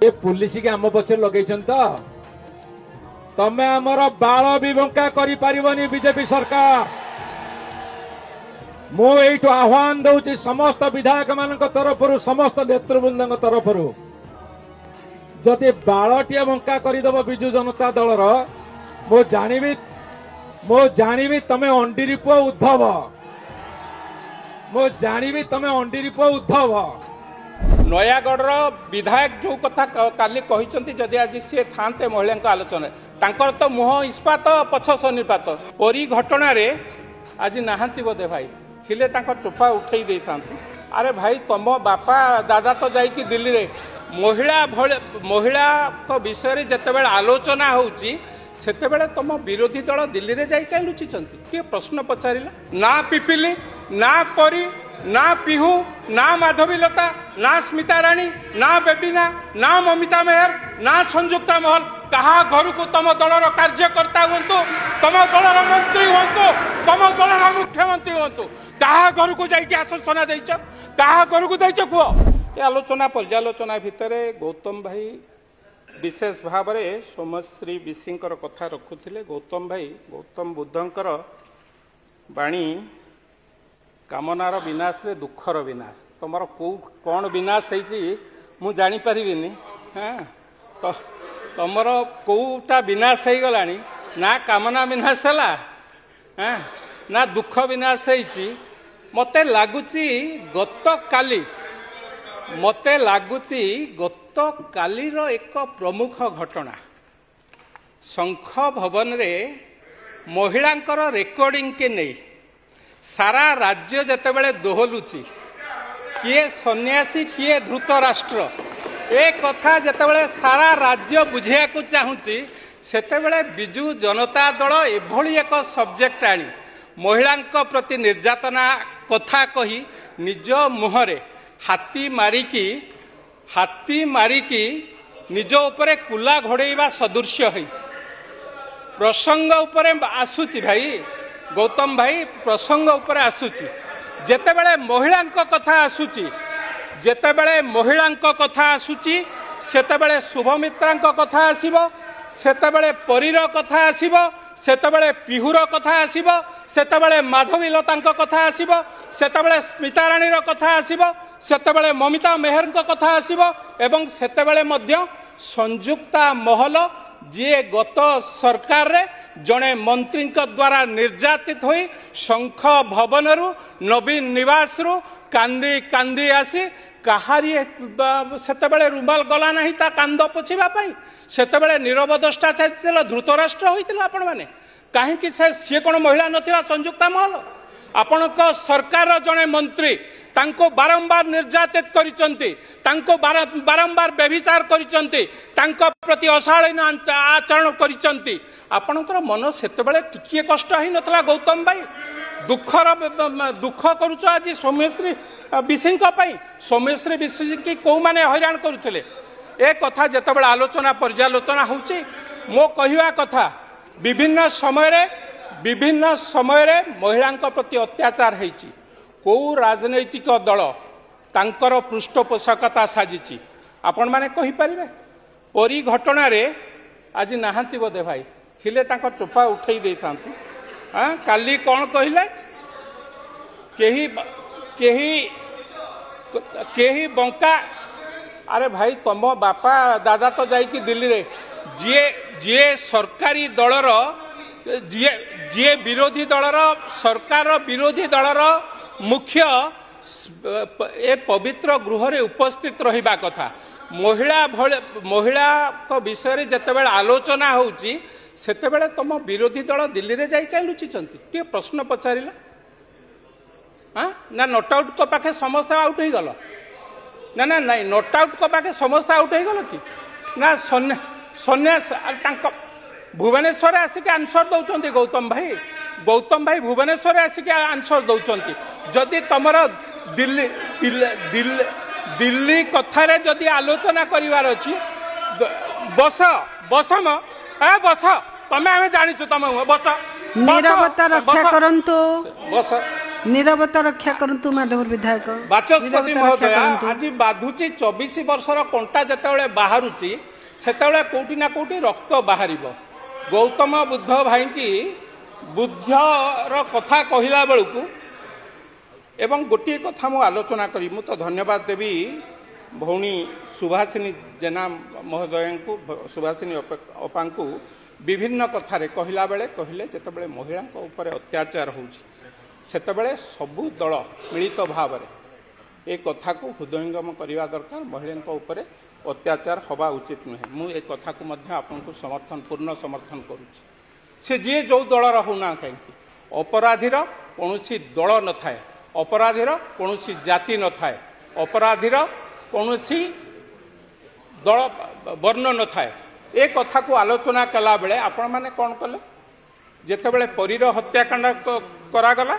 ये पुलिस के आम पछे लगे तमें आमर बाल भी बंका करी बीजेपी सरकार। मुझे आह्वान दूसरी समस्त विधायक मान तरफ समस्त नेतृवृंद तरफ जदि बालटे बंका करदेव विजु जनता दलर मो जानी तमें अंडीरी पुआ उद्धव मो जानी तमें अंडीरी पुआ उद्धव। नयागढ़ विधायक जो कथा काली कहते जदि आज सी था महिला आलोचना तांकर तो मुह इस्पात पछ सन्निपात परी घटना रे आज नहांती बोधे भाई थिले चोपा उठे दे था। अरे भाई तुम बापा दादा तो जाइकी दिल्ली रे महिला विषय जितेबाला आलोचना होउची सेतेबेले तुम विरोधी दल दिल्ली रे जाई कहीं लुचिचंती किए प्रश्न पचारिला ना पिपिली ना परी ना पिहू ना माधवीलता ना स्मिता राणी ना बेबीना ना ममिता मेहर ना संयुक्ता महल कहा घर को तुम दलर कार्यकर्ता हूँ तुम दलर मंत्री हूँ तुम दलर मुख्यमंत्री हूँ कहा घर को जाइए आश्वासना देच कहा घर को देच कह आलोचना पर्यालोचना भितर गौतम भाई विशेष भाव में सोमश्री विशींकर कथा रखुले। गौतम भाई गौतम बुद्धंकर बाणी कामनार विनाश रे दुखर विनाश तुम कौन विनाश हो जानीपारिनी। हाँ तो तुमर कौटा विनाश हो गला ना कामना विनाश है हाँ ना दुख विनाश मते लगुच गत कालीर एक प्रमुख घटना शंख भवन रे महिलांकर रेकर्डिंग के नहीं सारा राज्य जितेबाला दोहलुची किए सन्यासी किए धृत राष्ट्र ए कथा जितेबाला सारा राज्य बुझिया को चाहूँगी सेतेबेले बिजु जनता दल एभली एक सब्जेक्ट आनी महिला प्रति निर्यातना कथा कही निज मुहरे हाथी मारिकी निज उपरे कुला घोड़ेवा सदृश्य है प्रसंग उपरे आसुची भाई गौतम भाई प्रसंग उपरे आसुची जेतेबेले महिला कथा आसुची जेतेबेले महिला कथा आसुची सेतेबेले शुभमित्रा कथा आसीबो सेतेबेले परीर कथा आसीबो सेतेबेले पिहुर कथा आसीबो सेतेबेले माधवीलता कथा आसीबो सेतेबेले स्मिता राणीर कथा आसीबो सेतेबेले ममिता मेहर कथा आसीबो एवं सेतेबेले मध्य संयुक्ता महल जी गत सरकार रे जड़े मंत्री द्वारा निर्यातित होई शंख भवन रु नवीन निवास रु कांदी कांदी आसी कहारी सेतेबेले रुमाल गला नहीं ता कांद पोछिबा पई सेतेबेले नीरव दष्टा छाइथिला धृतराष्ट्र होइतिला आपण माने काहेकि से कोन महिला नथिला संयुक्ता महल आपणक सरकार जड़े मंत्री तांको बारंबार निर्यातित करिसंती तांको बारंबार व्यभिचार करिसंती तांको प्रति अशालीन आचरण करिसंती आपणकर मन सेतेबेले टिकिए कष्ट ही नथला गौतम भाई दुख करूछ आज सोमेश्री विशींक पई सोमेश्री विशी की को माने हैरान करुथिले ए कथा जेतेबेले आलोचना पर्यालोचना होउची मो कहिवा कथा विभिन्न समय रे महिला प्रति अत्याचार होइची को राजनैतिक दल तांकर पृष्ठपोषकता साजिची आपण माने कहि परिबे परी घटना रे आज नहांती बोधे भाई थिले तांको चोपा उठे दे थांती। हाँ काली कौन कहले केही बंका। अरे भाई तुम बापा दादा तो जाइकी दिल्ली रे जी सरकारी दलर जी विरोधी दलर सरकार विरोधी दलर मुख्य ए पवित्र गृह रे उपस्थित रहिबा कथा महिला विषय जितेबाला आलोचना होउची सेतेबेले तुम विरोधी दल दिल्ली रे जाई कहीं लुचिचंती किए प्रश्न पचारिला हाँ ना नोट आउट को पाखे समस्त आउट हो गल ना ना नहीं नोट आउट को पाखे समस्त आउट हो गल कि ना सन्यास भुवनेश्वर आसिक आंसर दौरान गौतम भाई भुवनेश्वर आसिक आंसर दौरान जदि तुमर दिल्ली कथारे जदि आलोचना करिवार अछि बस तमे आमे जानिछु तमे बस नीरवता रक्षा करंतु बस नीरवता रक्षा करंतु माधव विधायक बाचस्पति महोदय आज बाधुची 24 वर्षर कंटा जिते बाहरुची सेतबेले कोठी ना कोठी रक्त बाहर गौतम बुद्ध भाई की बुद्धर कथा कहला बेलू एवं गोटे कथा मु आलोचना करी मु तो धन्यवाद देवी भौणी सुभाषिनी जेना महोदय को सुभाषिनी अपा को विभिन्न कथार कहला बेले कहले जितेबाला महिला उपर अत्याचार होतेबले सबू दल मिलित भाव ए कथा को हृदयंगम करने दरकार महिला उपर अत्याचार हवा उचित नुहे मुझे कथा को आपको समर्थन पूर्ण समर्थन करुच्ची से जी जो दलर होना कहीं अपराधीर कौन दल न थाए अपराधीर कौन जाति न थाए अपराधीर कौन दल वर्ण न थाए ए कथा को आलोचना कला बेले आपण माने कौन कले जेतेबेले परीर हत्याकांड करागला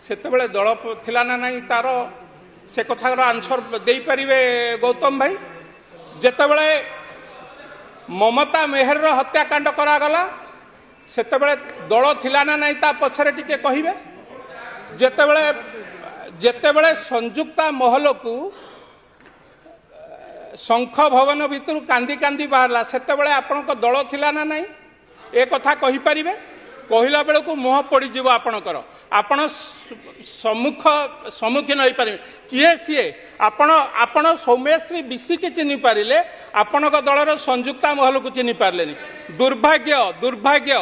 सेतेबेले दल थिला ना नहीं तार से कथार आंसर दे पारिबे गौतम भाई जेतेबेले ममता मेहर हत्याकांड करागला सेतेबेले दल थिला ना नहीं ता पछरे टिके कहिबे जेतेबेले संयुक्ता महल को शंख भवन भितर कांदी कांदी बाहरला सेतेबेले आपनक दल थिला ना नहीं ए कथा कहि परिबे कहला बेलू को मुह पड़ज आपणकर आपण सम्मुखीन हो पारे किए सी आपण सौम्यश्री विशी की चिन्ह पारे आपण दलर संयुक्ता महल को चिन्ह पारे दुर्भाग्य दुर्भाग्य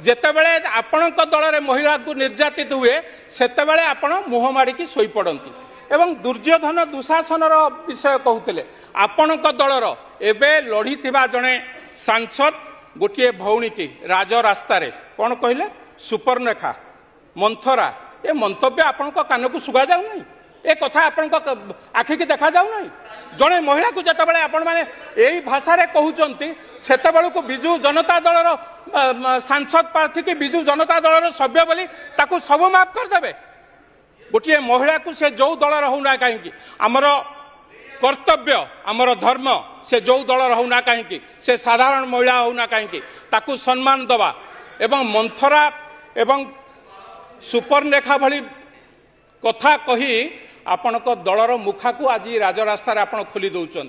जेतेबेले आपण दलर महिला को निर्यातित हुए सेतेबेले आपण मुह माड़िकी शोई पड़ती एवं दुर्योधन दुशासन विषय कहते आपण दलर एबे लड़ी जड़े सांसद गोटे भौणी की राजरास्तार कौन कहले सुपर्णरेखा मंथरा ए मंतव्य आपण कान को शुगा जाऊ नहीं ए कथा आपण आखि की देखा जाऊ नहीं जड़े महिला को जितेबाला आपण माने यही भाषा कहते सेते को विजु जनता दलर सांसद प्रार्थी की विजु जनता दलर सभ्य बोली ताकू सब माफ करदे गोटे महिला को से जो दलर होना कहीं आमर कर्तव्य आमर धर्म से जो दलर होना कहीं से साधारण महिला होना कहीं ताकू सम्मान दवा एवं मंथरा एवं सुपर्णरेखा भली कथा कही आपण दलर मुखा को आज राजरास्ता आपण खोली दौरान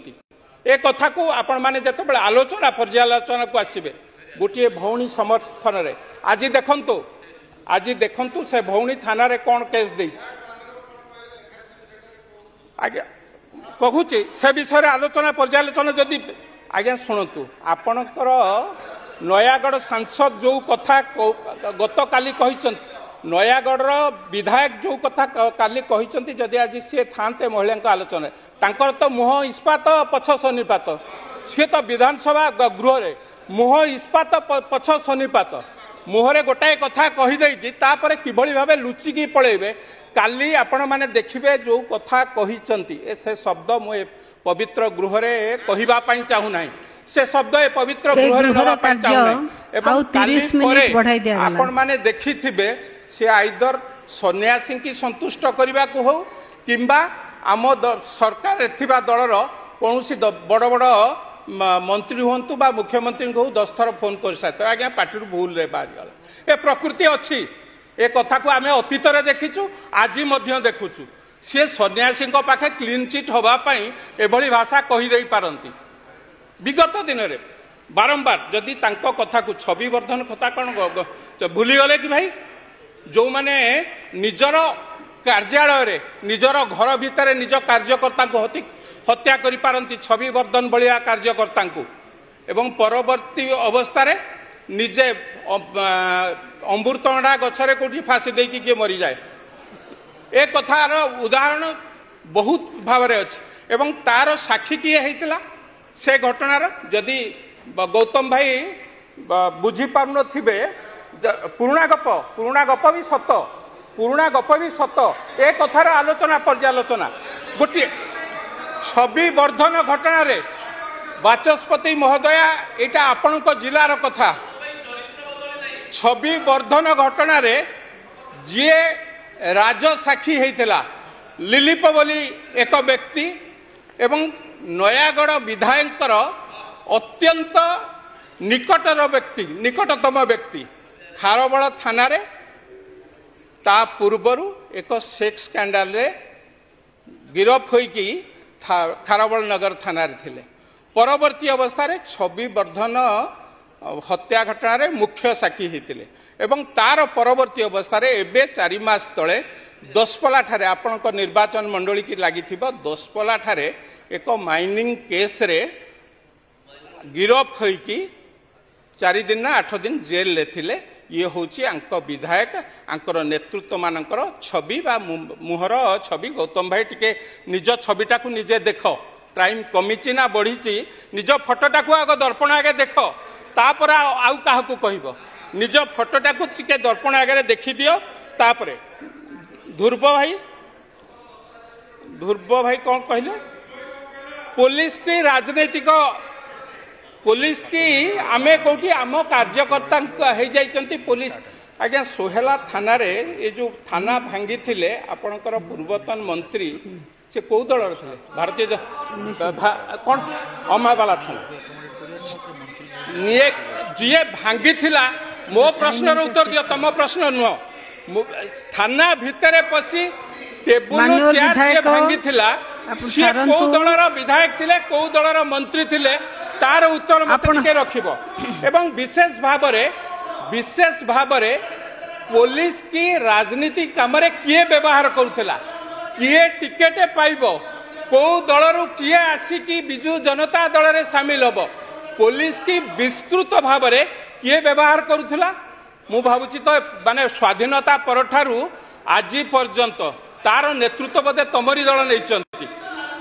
ए कथा को आपण माने जितेबाला आलोचना पर्यालोचना को आसबे गोटे भौणी समर्थन रे आज देखंतु से भौणी थाना रे कौन केस दे आज्ञा कहूची से विषय आलोचना पर्यालोचना जदि आज्ञा शुणु आपणकर नयागढ़ सांसद जो कथा गत काली नयागढ़ विधायक जो कथा काली कहते जदि आज सी थाते महिला आलोचना तांकर तो मुह इस्पात पछ सन्निपात सी तो विधानसभा गृह रे मुह इस्पात पछ सन्निपात मुहरे गोटाए कथा कहीदे किभली भाव लुचिकी पलैबे काली आपण माने देखिबे जो कथा कहिसंती से शब्द मु पवित्र गृह रे कहिबा पई चाहू नाही से शब्द ए पवित्र गृह रे नबा पई चाहू नाही एवं 30 मिनिट बढ़ाई दिया आपण माने देखिथिबे से आइदर सन्यासी की संतुष्ट करबा को हो किंबा आम सरकार एथिबा दलर कोनोसी बड़ बड़ मंत्री हूँ बा मुख्यमंत्री को 10 थर फोन कर सारे आज्ञा पार्टी भूल रे बाहर गला ए प्रकृति अच्छी ए कथा को आम अतीत देखीचु आज देखुचु सी सन्यासी पाखे क्लीन चिट होगापाई एभली भाषा कहीदे पारती विगत दिन में बारंबार जदि कथा को छवि वर्धन कथा कौन भूलीगले कि भाई जो मैंने निजर कार्यालय निजर घर भितर निज कार्यकर्ता को हत्या करि पारंती छवि वर्धन भलिया कार्यकर्ता को एवं परवर्ती अवस्था रे निजे अमृतभंडा गछरे कोठी फांसी देकी किए मरी जाए ए कथार उदाहरण बहुत भाव में अच्छी एवं तार साक्षी किए होता से घटनार जदि गौतम भाई बुझी पार थे पुराणा गप भी सत ए कथार आलोचना पर्यालोचना गोटे छवि वर्धन घटना रे बाचस्पति महोदया एटा आपण जिलार कथा छवि वर्धन घटना रे जी राजसाक्षी होता लिलीप बोली एक व्यक्ति एवं नयागढ़ विधायकर अत्यंत निकटतम व्यक्ति खारबड़ थाना रे ता पूर्वर एक सेक्स स्कैंडल रे गिरफ होइकी खारबल नगर थाना थिले। परवर्ती अवस्था छवि वर्धन हत्या घटना मुख्य साक्षी होते एवं तार परवर्ती अवस्था एवं 4 मास तले दसपला ठारे आपणक निर्वाचन मंडली की लगी दसपला ठारे एक माइनिंग केस रे गिरफ होइकी 4 दिन ना 8 दिन जेल ले थिले। ये होची आंक विधायक आंकर नेतृत्व मानकर छवि बा मुहर छवि। गौतम भाई टिके निज छविटा को निजे देख क्राइम कमिची ना बढ़ी निज फोटोटा को आग दर्पण आगे देख तापर आउ क्या कहब निज फोटोटा को टिके दर्पण आगे देखी दियो। तापर ध्रुव भाई कौन कहले पुलिस की राजनीतिक पुलिस की आमे कोठी आम कार्यकर्ता हो जाइछंती पुलिस आज्ञा सोहेला थाना रे ये जो थाना भांगी थिले आपणकर पूर्वतन मंत्री से कौ दल थे भारतीय कौन अमावाला थाना जी भांगी थिला। मो प्रश्न उत्तर दियो तम प्रश्न नुह थाना भितर पशी टेबुल चेयर भांगी थिला सी कौ दलर विधायक थिले कौ दलर मंत्री थिले तार उत्तर मत रखिबो। एवं विशेष भाव पुलिस की राजनीति काम किए व्यवहार करुला किए टिकेट पाइब कौ दलरू किए आसिकी बिजु जनता दल रे सामिल होब पुलिस की विस्तृत भाव किए व्यवहार करुला। मु भावुची तो माने स्वाधीनता परठारू आज पर्यंत तार नेतृत्व बोधे तमरी दल नहीं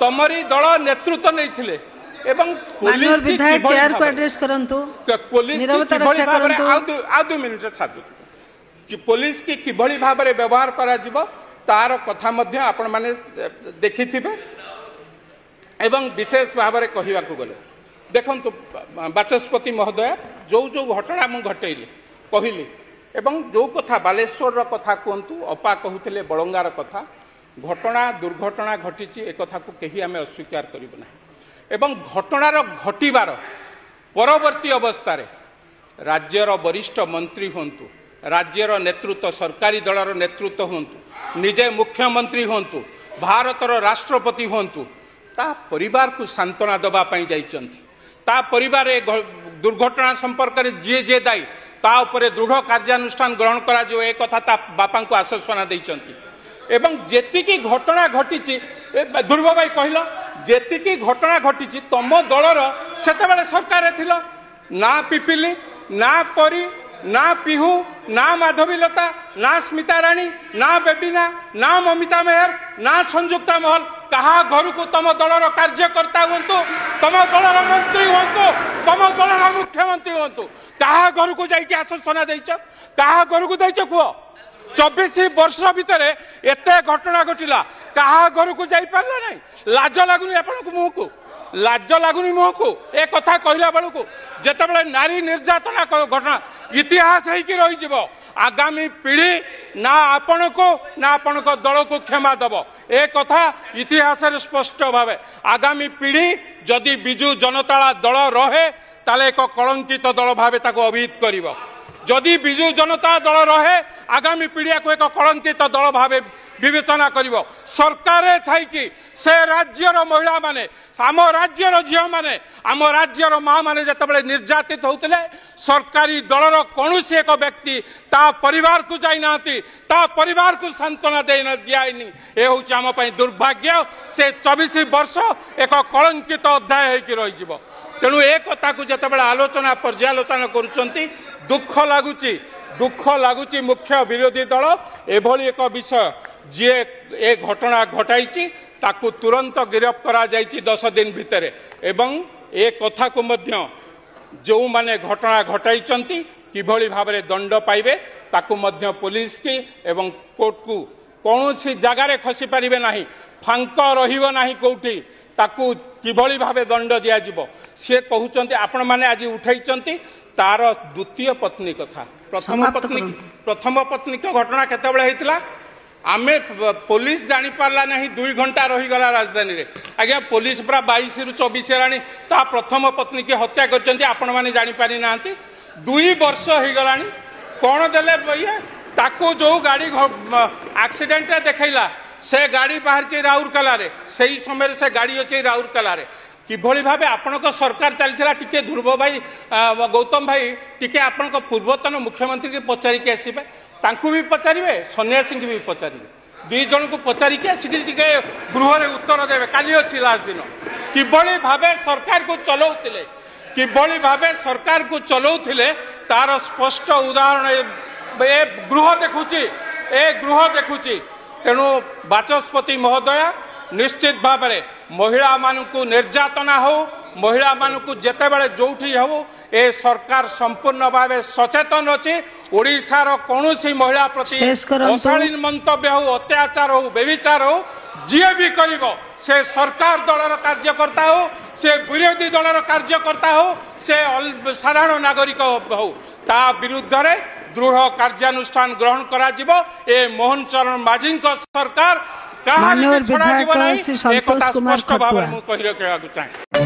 तमरी दल नेतृत्व नहीं थिले। एवं पुलिस विधायक चेयर को एड्रेस करंतु पुलिस दु मिनिट छादु कि पुलिस की किभली भाव में व्यवहार करा जिवो तार कथा मध्य आपण माने देखिथिबे। एवं विशेष भाव में कहवा गले देखंतु बाचस्पति महोदय जो जो घटना मु घटेइली कहली एवं जो कथा बालेश्वर कथा कहतु अपा कहते बलंगार कथा घटना दुर्घटना घटी एक कथा को कहीं आम अस्वीकार करूँ ना। एवं घटनार घटवार परवर्ती अवस्था राज्यर वरिष्ठ मंत्री हूँ राज्यर नेतृत्व सरकारी दलर नेतृत्व हूँ निजे मुख्यमंत्री हूँ भारतर राष्ट्रपति हूँ ता परिवार को सांत्वना देवाई जाइछंती ता परिवार दुर्घटना संपर्क में जी जे दायी ता उपरे दृढ़ कार्यानुष्ठान ग्रहण करा जो एक कथा ता बापा को आश्वासना देइछंती। एवं जेतिकी घटना घटी ध्रुव भाई कहल जेतिकी घटना घटी तम दलर सेतेबेले सरकार थिलो ना पिपिली ना परी ना पिहू ना माधवीलता ना स्मिता राणी ना बेबीना ना ममिता मेहर ना संयुक्ता महल कहा घर को तम दलर कार्यकर्ता हूँ तम दलर मंत्री हूँ तम दलर मुख्यमंत्री हूँ कहा घर को जाइए आश्वासना देच कहा घर को देच कह 24 वर्ष भितर एत घटना घटला कहा घर को जाई पारला नहीं लाज लगुनि आपण मुह को लाज लगुनि मुह को ए कथा कहला बेलू जितेबाला नारी निर्यातना घटना इतिहास रही आगामी पीढ़ी ना आपण को ना आपण दल को क्षमा दब ए कथा इतिहास स्पष्ट भाव आगामी पीढ़ी जदि बिजु जनता दल रहे ताले एक कलंकित दल भाव अभिहित करिवो जदि बिजु जनता दल रहे आगामी पीढ़िया को एक कलंकित दल भाव विवेचना करिवो। सरकार थाइकी से राज्यर महिला माने आम राज्यर झील माने आम राज्यर माँ माने जेतेबेले निर्यातित होउतले सरकारी दलर कौनसी एक व्यक्ति ता परिवार को जाई नांती ता परिवार को सांत्वना दियानी ए होउची आम पई दुर्भाग्य से 24 वर्ष एक कलंकित अध्याय होइकी रही जिवो। तेणु ए कथा को जेतेबेले आलोचना पर्यालोचना करूचंती दुख लगुची मुख्य विरोधी दल एभली एक विषय जी ए घटना घटाई ताकू तुरंत गिरफ्त करा जाइछि 10 दिन भितर एवं ए कथा को मध्य जो माने घटना घटाई किभली भाव में दंड पाइबे ताकू मध्य पुलिस की एवं कोर्ट को कौनसी जगार खसी पारिबे नाही फांक रहिबो नाही कोठी ताकू किभली भाव दंड दिया जिवो से कहउचंती आपण माने आज उठाइचंती तार द्वितीय पत्नी कथा प्रथम पत्नी को घटना केतेबेले हेतिला आमे पुलिस जानी पारला नहीं 2 घंटा रही गला राजधानी रे आज्ञा पुलिस पूरा 22 रु 24 रानी ता प्रथम पत्नी की हत्या करचंती आपण माने जानी पारी नांती 2 वर्ष हो गलानी कौन देले भैया ताकू जो गाड़ी एक्सीडेंट देखला से गाड़ी बाहर राउरकेला से समय से गाड़ी अच्छे राउरकेला किभली भाव आपण सरकार चलता टिके ध्रुव भाई गौतम भाई टिके आपण पूर्वतन मुख्यमंत्री के पचारिक आसबे तांकू भी पचारे सोनिया सिंह भी पचारे दुई जन को पचारिक आसिक गृह में उत्तर देवे काली अच्छी लास्ट दिन किभली भाव सरकार को चलाउतिले किभली भाव सरकार को चलाउतिले तार स्पष्ट उदाहरण ए गृह देखुची तेणु बाचस्पति महोदया निश्चित भाव में महिला मानू निर्यातना हो महिला मानू जिते बड़े जो हो ए सरकार संपूर्ण भाव सचेतन अच्छी ओडिशार कौन सी महिला प्रति अशालीन मंतव्य हो अत्याचार हो बेविचार हो जी भी कर से सरकार दलर कार्यकर्ता हो से विरोधी दलर कार्यकर्ता हो से साधारण नागरिक हो ता विरुद्ध रे दृढ़ कार्यानुष्ठान ग्रहण करा जिवो ए मोहन चरण माझी सरकार माननीय विधायक श्री संतोष कुमार स्पष्ट भाव में कही रखा चाहे।